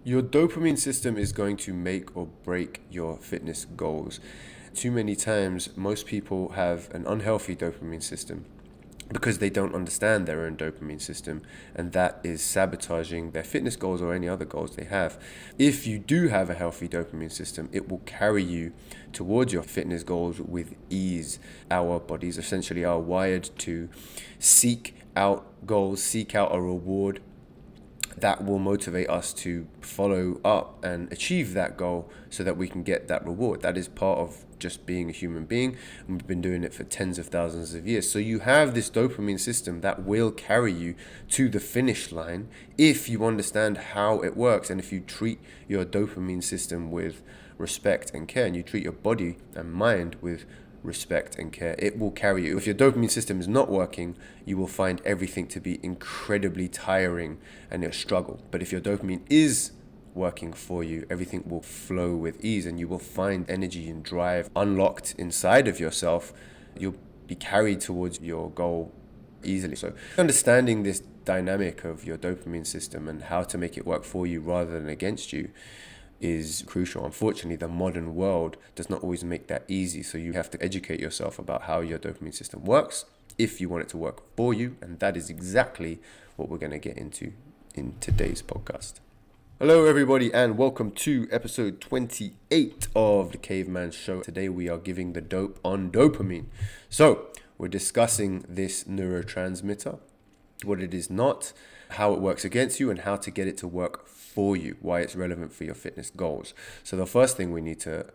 Your dopamine system is going to make or break your fitness goals. Too many times, most people have an unhealthy dopamine system because they don't understand their own dopamine system, and that is sabotaging their fitness goals or any other goals they have. If you do have a healthy dopamine system, it will carry you towards your fitness goals with ease. Our bodies essentially are wired to seek out goals, seek out a reward that will motivate us to follow up and achieve that goal so that we can get that reward. That is part of just being a human being, and we've been doing it for tens of thousands of years. So you have this dopamine system that will carry you to the finish line if you understand how it works, and if you treat your dopamine system with respect and care, and you treat your body and mind with respect and care, it will carry you. If your dopamine system is not working, you will find everything to be incredibly tiring and a struggle. But if your dopamine is working for you, everything will flow with ease, and you will find energy and drive unlocked inside of yourself. You'll be carried towards your goal easily. So understanding this dynamic of your dopamine system and how to make it work for you rather than against you is crucial. Unfortunately, the modern world does not always make that easy. So you have to educate yourself about how your dopamine system works if you want it to work for you. And that is exactly what we're going to get into in today's podcast. Hello, everybody, and welcome to episode 28 of the Kayvman Show. Today, we are giving the dope on dopamine. So we're discussing this neurotransmitter, what it is not, how it works against you, and how to get it to work for you, why it's relevant for your fitness goals. So the first thing we need to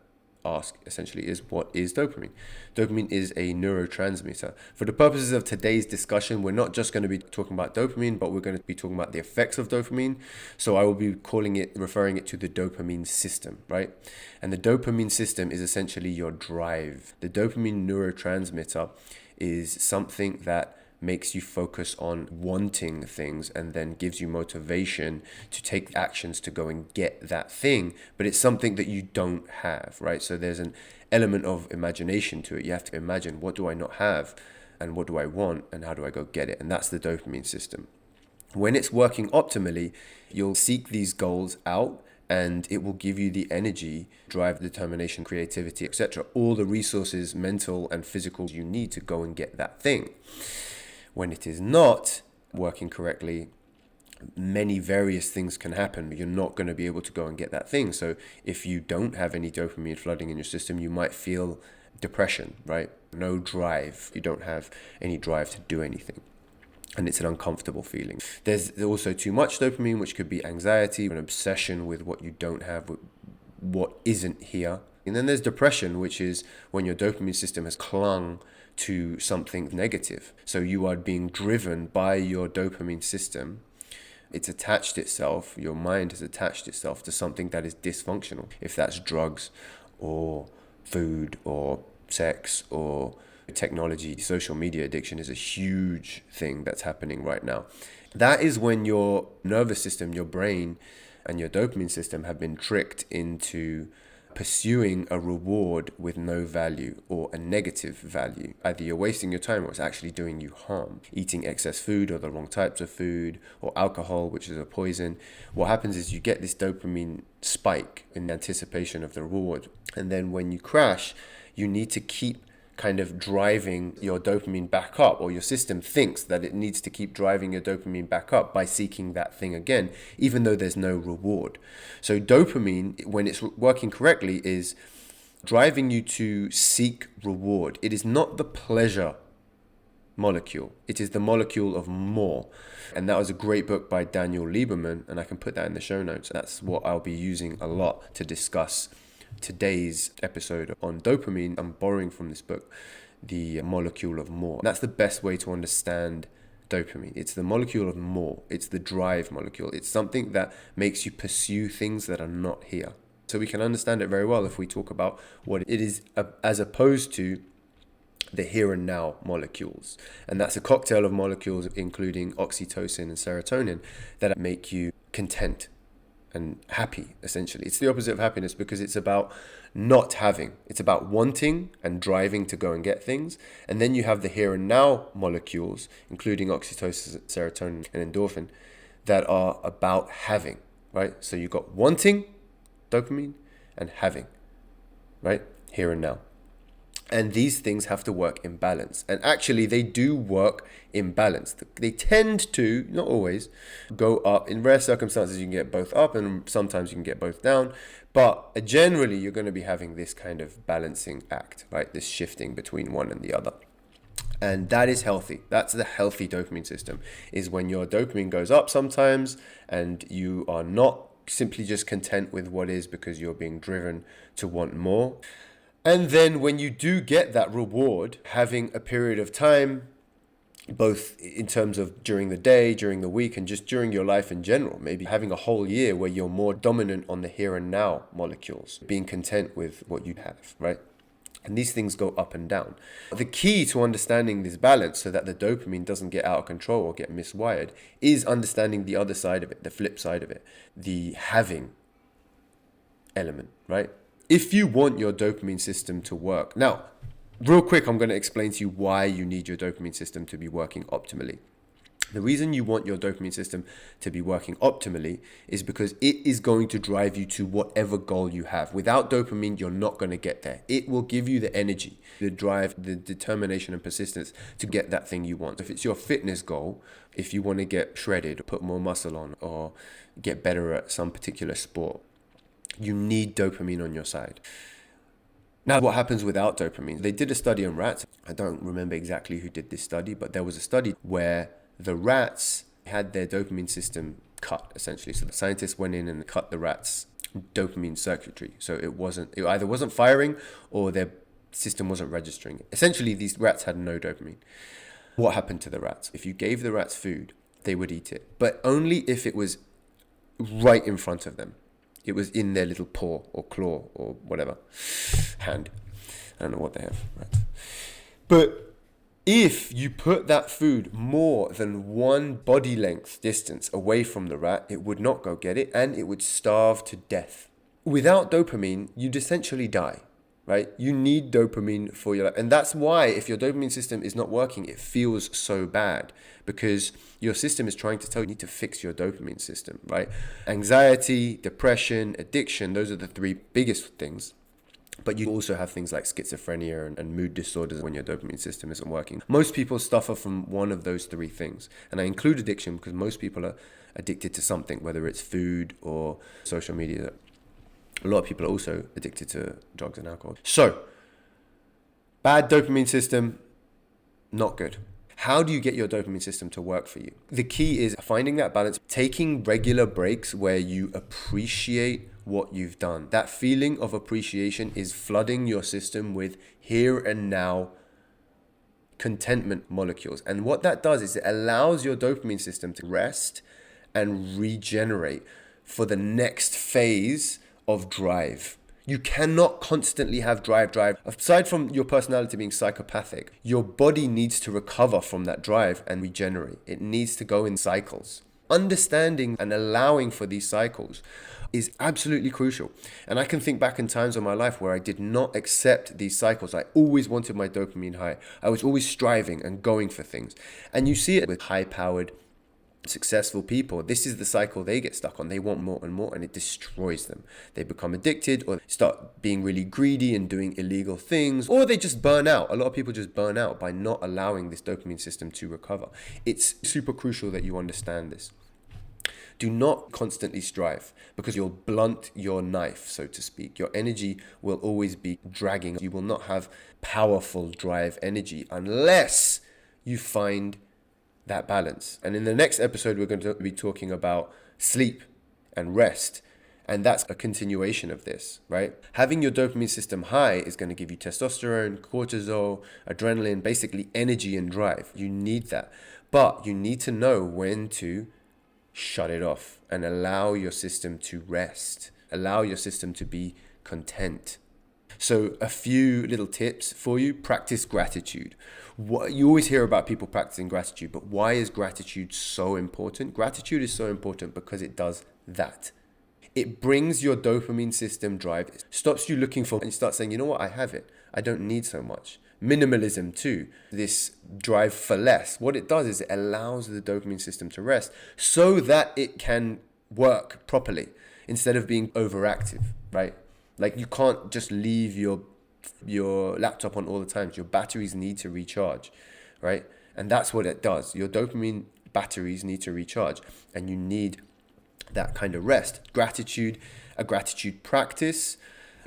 ask essentially is, what is dopamine? Dopamine is a neurotransmitter. For the purposes of today's discussion, we're not just going to be talking about dopamine, but we're going to be talking about the effects of dopamine. So I will be referring it to the dopamine system, right? And the dopamine system is essentially your drive. The dopamine neurotransmitter is something that makes you focus on wanting things and then gives you motivation to take actions to go and get that thing, but it's something that you don't have, right? So there's an element of imagination to it. You have to imagine, what do I not have and what do I want and how do I go get it? And that's the dopamine system. When it's working optimally, you'll seek these goals out, and it will give you the energy, drive, determination, creativity, etc., all the resources, mental and physical, you need to go and get that thing. When it is not working correctly, many various things can happen. You're not going to be able to go and get that thing. So if you don't have any dopamine flooding in your system, you might feel depression, right? No drive. You don't have any drive to do anything. And it's an uncomfortable feeling. There's also too much dopamine, which could be anxiety, an obsession with what you don't have, what isn't here. And then there's depression, which is when your dopamine system has clung to something negative. So you are being driven by your dopamine system. It's attached itself, your mind has attached itself to something that is dysfunctional. If that's drugs or food or sex or technology, social media addiction is a huge thing that's happening right now. That is when your nervous system, your brain, and your dopamine system have been tricked into pursuing a reward with no value or a negative value. Either you're wasting your time or it's actually doing you harm. Eating excess food or the wrong types of food, or alcohol, which is a poison. What happens is you get this dopamine spike in anticipation of the reward. And then when you crash, you need to keep kind of driving your dopamine back up, or your system thinks that it needs to keep driving your dopamine back up by seeking that thing again, even though there's no reward. So dopamine, when it's working correctly, is driving you to seek reward. It is not the pleasure molecule. It is the molecule of more. And that was a great book by Daniel Lieberman, and I can put that in the show notes. That's what I'll be using a lot to discuss today's episode on dopamine. I'm borrowing from this book, The Molecule of More. That's the best way to understand dopamine. It's the molecule of more. It's the drive molecule. It's something that makes you pursue things that are not here. So we can understand it very well if we talk about what it is, as opposed to the here and now molecules. And that's a cocktail of molecules, including oxytocin and serotonin, that make you content and happy, essentially. It's the opposite of happiness, because it's about not having. It's about wanting and driving to go and get things. And then you have the here and now molecules, including oxytocin, serotonin, and endorphin, that are about having. right? So you got wanting dopamine and having, right? Here and now. And these things have to work in balance. And actually, they do work in balance. They tend to, not always, go up. In rare circumstances, you can get both up, and sometimes you can get both down. But generally, you're going to be having this kind of balancing act, right? This shifting between one and the other. And that is healthy. That's the healthy dopamine system, is when your dopamine goes up sometimes and you are not simply just content with what is because you're being driven to want more. And then when you do get that reward, having a period of time, both in terms of during the day, during the week, and just during your life in general, maybe having a whole year where you're more dominant on the here and now molecules, being content with what you have, right? And these things go up and down. The key to understanding this balance so that the dopamine doesn't get out of control or get miswired is understanding the other side of it, the flip side of it, the having element, right? If you want your dopamine system to work. Now, real quick, I'm going to explain to you why you need your dopamine system to be working optimally. The reason you want your dopamine system to be working optimally is because it is going to drive you to whatever goal you have. Without dopamine, you're not going to get there. It will give you the energy, the drive, the determination and persistence to get that thing you want. If it's your fitness goal, if you want to get shredded, put more muscle on, or get better at some particular sport, you need dopamine on your side. Now, what happens without dopamine? They did a study on rats. I don't remember exactly who did this study, but there was a study where the rats had their dopamine system cut, essentially. So the scientists went in and cut the rats' dopamine circuitry. So it either wasn't firing or their system wasn't registering. Essentially, these rats had no dopamine. What happened to the rats? If you gave the rats food, they would eat it, but only if it was right in front of them. It was in their little paw or claw or whatever, hand. I don't know what they have, rats. But if you put that food more than one body length distance away from the rat, it would not go get it and it would starve to death. Without dopamine, you'd essentially die, right? You need dopamine for your life. And that's why if your dopamine system is not working, it feels so bad, because your system is trying to tell you need to fix your dopamine system, right? Anxiety, depression, addiction, those are the three biggest things. But you also have things like schizophrenia and mood disorders when your dopamine system isn't working. Most people suffer from one of those three things. And I include addiction because most people are addicted to something, whether it's food or social media. A lot of people are also addicted to drugs and alcohol. So, bad dopamine system, not good. How do you get your dopamine system to work for you? The key is finding that balance, taking regular breaks where you appreciate what you've done. That feeling of appreciation is flooding your system with here and now contentment molecules. And what that does is it allows your dopamine system to rest and regenerate for the next phase of drive. You cannot constantly have drive. Aside from your personality being psychopathic, your body needs to recover from that drive and regenerate. It needs to go in cycles. Understanding and allowing for these cycles is absolutely crucial. And I can think back in times of my life where I did not accept these cycles. I always wanted my dopamine high. I was always striving and going for things. And you see it with high-powered, successful people. This is the cycle they get stuck on. They want more and more, and it destroys them. They become addicted, or start being really greedy and doing illegal things, or they just burn out. A lot of people just burn out by not allowing this dopamine system to recover. It's super crucial that you understand this. Do not constantly strive, because you'll blunt your knife, so to speak. Your energy will always be dragging. You will not have powerful drive energy unless you find that balance. And in the next episode, we're going to be talking about sleep and rest. And that's a continuation of this, right? Having your dopamine system high is going to give you testosterone, cortisol, adrenaline, basically energy and drive. You need that. But you need to know when to shut it off and allow your system to rest. Allow your system to be content. So a few little tips for you. Practice gratitude. You always hear about people practicing gratitude, but why is gratitude so important? Gratitude is so important because it does that. It brings your dopamine system drive. It stops you looking for, and you start saying, you know what, I have it. I don't need so much. Minimalism too, this drive for less. What it does is it allows the dopamine system to rest so that it can work properly instead of being overactive, right? Like you can't just leave your laptop on all the time. Your batteries need to recharge, right? And that's what it does. Your dopamine batteries need to recharge, and you need that kind of rest. A gratitude practice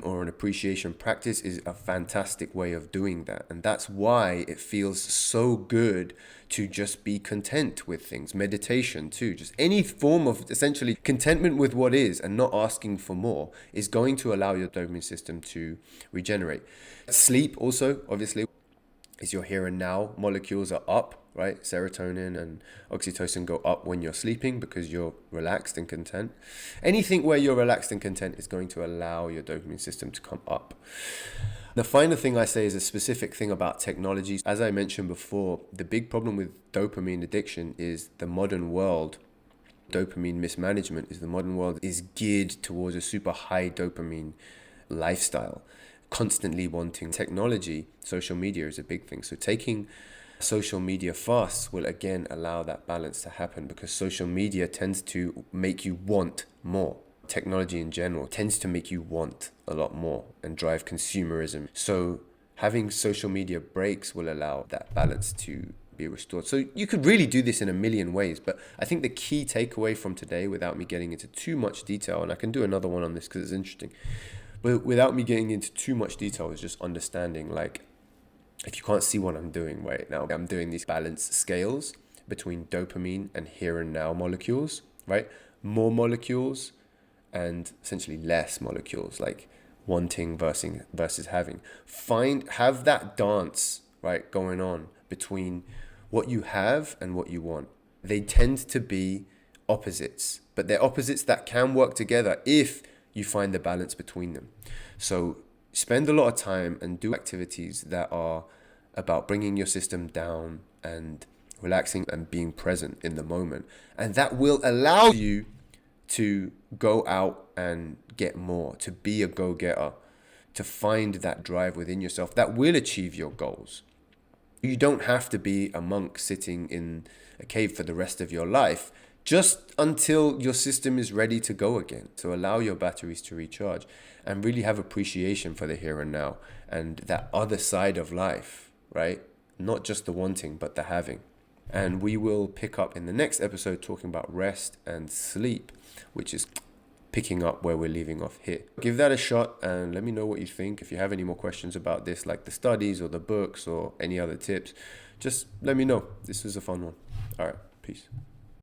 or an appreciation practice is a fantastic way of doing that. And that's why it feels so good to just be content with things. Meditation too, just any form of essentially contentment with what is and not asking for more is going to allow your dopamine system to regenerate. Sleep also, obviously, is your here and now molecules are up, right? Serotonin and oxytocin go up when you're sleeping because you're relaxed and content. Anything where you're relaxed and content is going to allow your dopamine system to come up. The final thing I say is a specific thing about technology. As I mentioned before, the big problem with dopamine addiction is the modern world. Dopamine mismanagement is the modern world is geared towards a super high dopamine lifestyle, constantly wanting technology. Social media is a big thing. So taking social media fasts will again allow that balance to happen, because social media tends to make you want more. Technology in general tends to make you want a lot more and drive consumerism. So having social media breaks will allow that balance to be restored. So you could really do this in a million ways, but I think the key takeaway from today, without me getting into too much detail, and I can do another one on this because it's interesting, but without me getting into too much detail, is just understanding, like, if you can't see what I'm doing right now, I'm doing these balance scales between dopamine and here and now molecules, right? More molecules and essentially less molecules, like wanting versus having. Have that dance, right, going on between what you have and what you want. They tend to be opposites, but they're opposites that can work together if you find the balance between them. So spend a lot of time and do activities that are about bringing your system down and relaxing and being present in the moment. And that will allow you to go out and get more, to be a go-getter, to find that drive within yourself that will achieve your goals. You don't have to be a monk sitting in a cave for the rest of your life, just until your system is ready to go again. So allow your batteries to recharge and really have appreciation for the here and now and that other side of life, right? Not just the wanting, but the having. And we will pick up in the next episode talking about rest and sleep, which is picking up where we're leaving off here. Give that a shot and let me know what you think. If you have any more questions about this, like the studies or the books or any other tips, just let me know. This was a fun one. All right, peace.